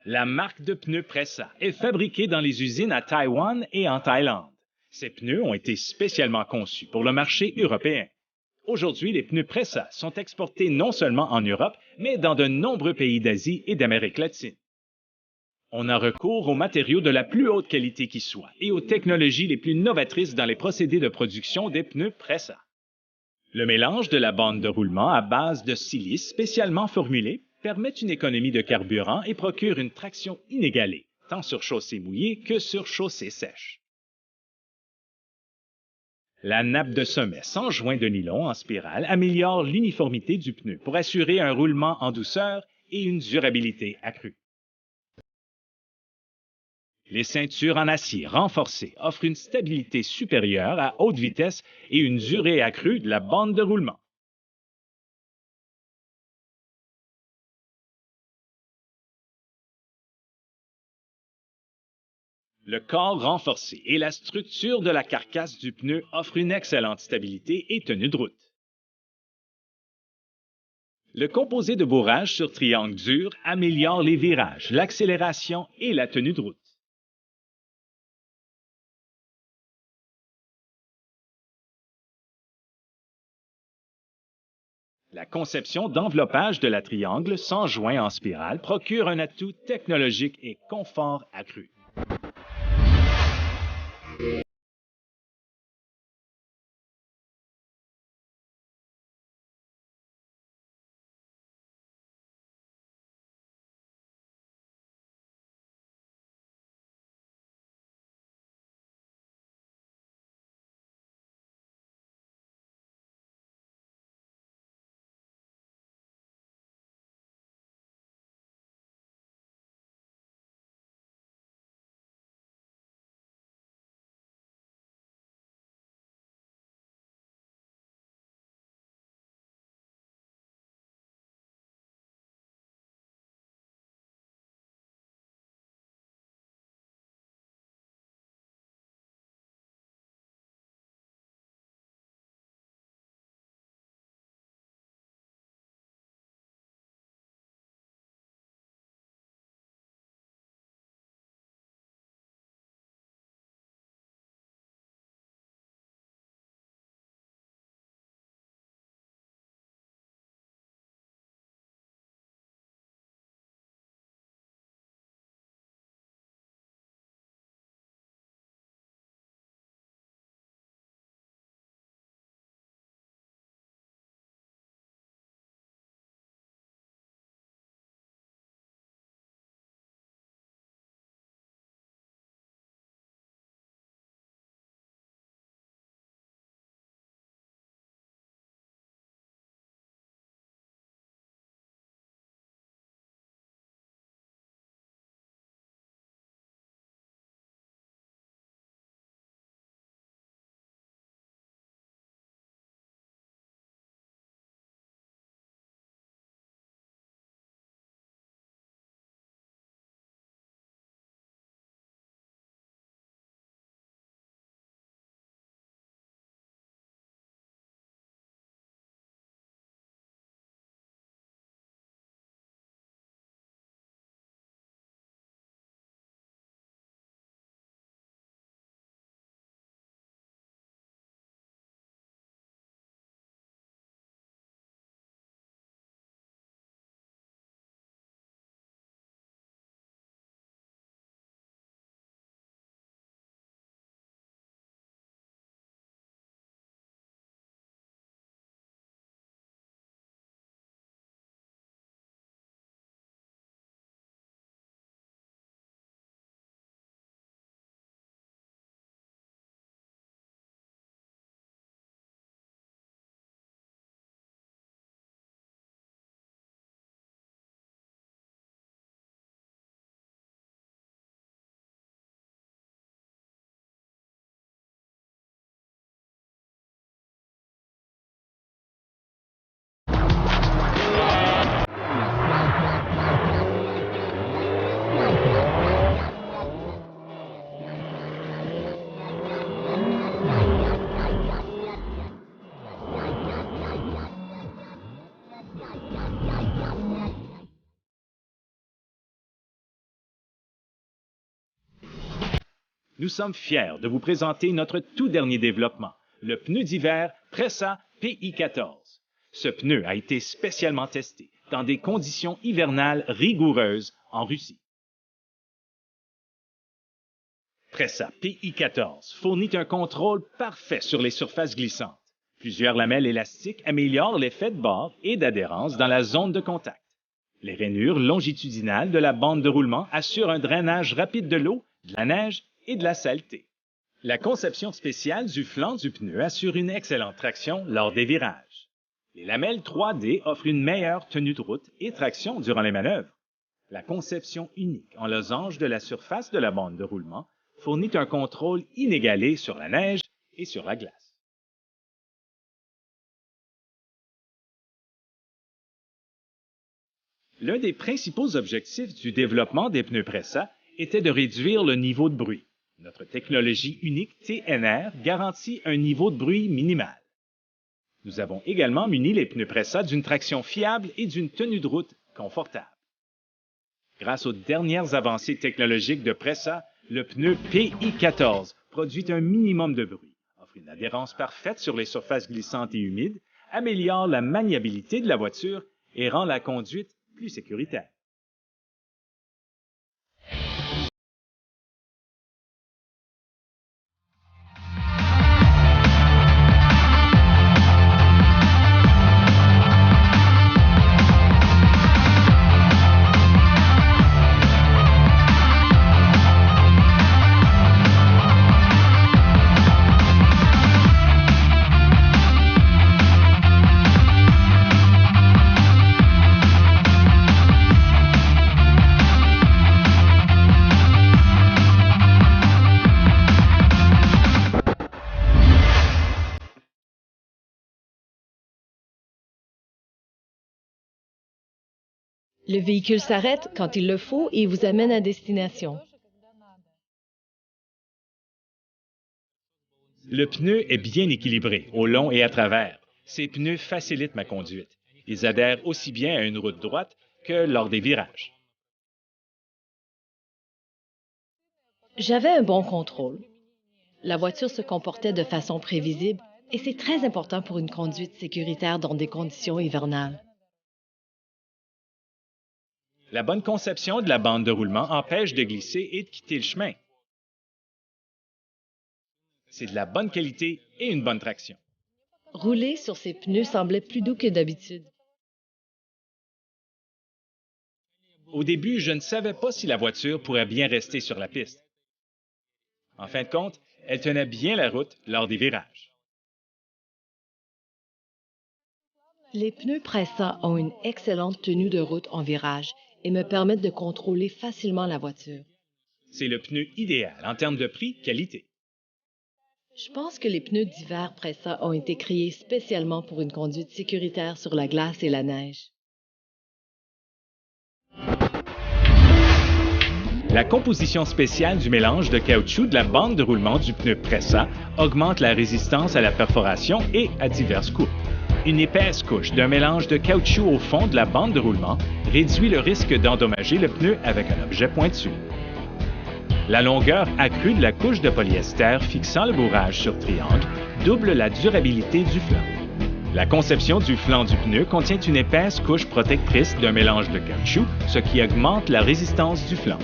La marque de pneus Pressa est fabriquée dans les usines à Taïwan et en Thaïlande. Ces pneus ont été spécialement conçus pour le marché européen. Aujourd'hui, les pneus Pressa sont exportés non seulement en Europe, mais dans de nombreux pays d'Asie et d'Amérique latine. On a recours aux matériaux de la plus haute qualité qui soit et aux technologies les plus novatrices dans les procédés de production des pneus Pressa. Le mélange de la bande de roulement à base de silice spécialement formulée permet une économie de carburant et procure une traction inégalée, tant sur chaussée mouillée que sur chaussée sèche. La nappe de sommet sans joint de nylon en spirale améliore l'uniformité du pneu pour assurer un roulement en douceur et une durabilité accrue. Les ceintures en acier renforcé offrent une stabilité supérieure à haute vitesse et une durée accrue de la bande de roulement. Le corps renforcé et la structure de la carcasse du pneu offrent une excellente stabilité et tenue de route. Le composé de bourrage sur triangle dur améliore les virages, l'accélération et la tenue de route. La conception d'enveloppage de la triangle sans joint en spirale procure un atout technologique et confort accru. Nous sommes fiers de vous présenter notre tout dernier développement, le pneu d'hiver Pressa PI14. Ce pneu a été spécialement testé dans des conditions hivernales rigoureuses en Russie. Pressa PI14 fournit un contrôle parfait sur les surfaces glissantes. Plusieurs lamelles élastiques améliorent l'effet de bord et d'adhérence dans la zone de contact. Les rainures longitudinales de la bande de roulement assurent un drainage rapide de l'eau, de la neige et de la saleté. La conception spéciale du flanc du pneu assure une excellente traction lors des virages. Les lamelles 3D offrent une meilleure tenue de route et traction durant les manœuvres. La conception unique en losange de la surface de la bande de roulement fournit un contrôle inégalé sur la neige et sur la glace. L'un des principaux objectifs du développement des pneus Pressa était de réduire le niveau de bruit. Notre technologie unique TNR garantit un niveau de bruit minimal. Nous avons également muni les pneus Pressa d'une traction fiable et d'une tenue de route confortable. Grâce aux dernières avancées technologiques de Pressa, le pneu PI14 produit un minimum de bruit, offre une adhérence parfaite sur les surfaces glissantes et humides, améliore la maniabilité de la voiture et rend la conduite plus sécuritaire. Le véhicule s'arrête quand il le faut et vous amène à destination. Le pneu est bien équilibré au long et à travers. Ces pneus facilitent ma conduite. Ils adhèrent aussi bien à une route droite que lors des virages. J'avais un bon contrôle. La voiture se comportait de façon prévisible et c'est très important pour une conduite sécuritaire dans des conditions hivernales. La bonne conception de la bande de roulement empêche de glisser et de quitter le chemin. C'est de la bonne qualité et une bonne traction. Rouler sur ces pneus semblait plus doux que d'habitude. Au début, je ne savais pas si la voiture pourrait bien rester sur la piste. En fin de compte, elle tenait bien la route lors des virages. Les pneus Pressa ont une excellente tenue de route en virage et me permettent de contrôler facilement la voiture. C'est le pneu idéal en termes de prix-qualité. Je pense que les pneus d'hiver Pressa ont été créés spécialement pour une conduite sécuritaire sur la glace et la neige. La composition spéciale du mélange de caoutchouc de la bande de roulement du pneu Pressa augmente la résistance à la perforation et à diverses coupes. Une épaisse couche d'un mélange de caoutchouc au fond de la bande de roulement réduit le risque d'endommager le pneu avec un objet pointu. La longueur accrue de la couche de polyester fixant le bourrage sur triangle double la durabilité du flanc. La conception du flanc du pneu contient une épaisse couche protectrice d'un mélange de caoutchouc, ce qui augmente la résistance du flanc.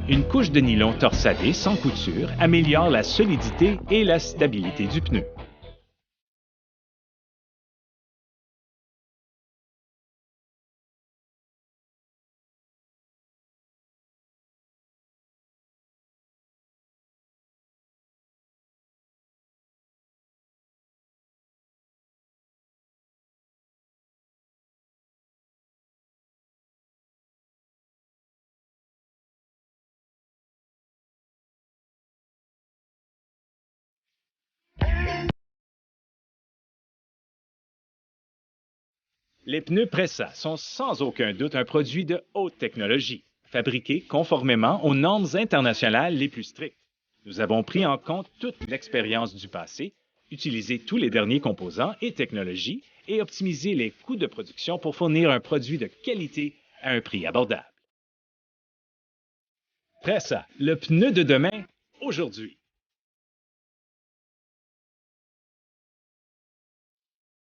Une couche de nylon torsadé sans couture améliore la solidité et la stabilité du pneu. Les pneus Pressa sont sans aucun doute un produit de haute technologie, fabriqué conformément aux normes internationales les plus strictes. Nous avons pris en compte toute l'expérience du passé, utilisé tous les derniers composants et technologies et optimisé les coûts de production pour fournir un produit de qualité à un prix abordable. Pressa, le pneu de demain aujourd'hui.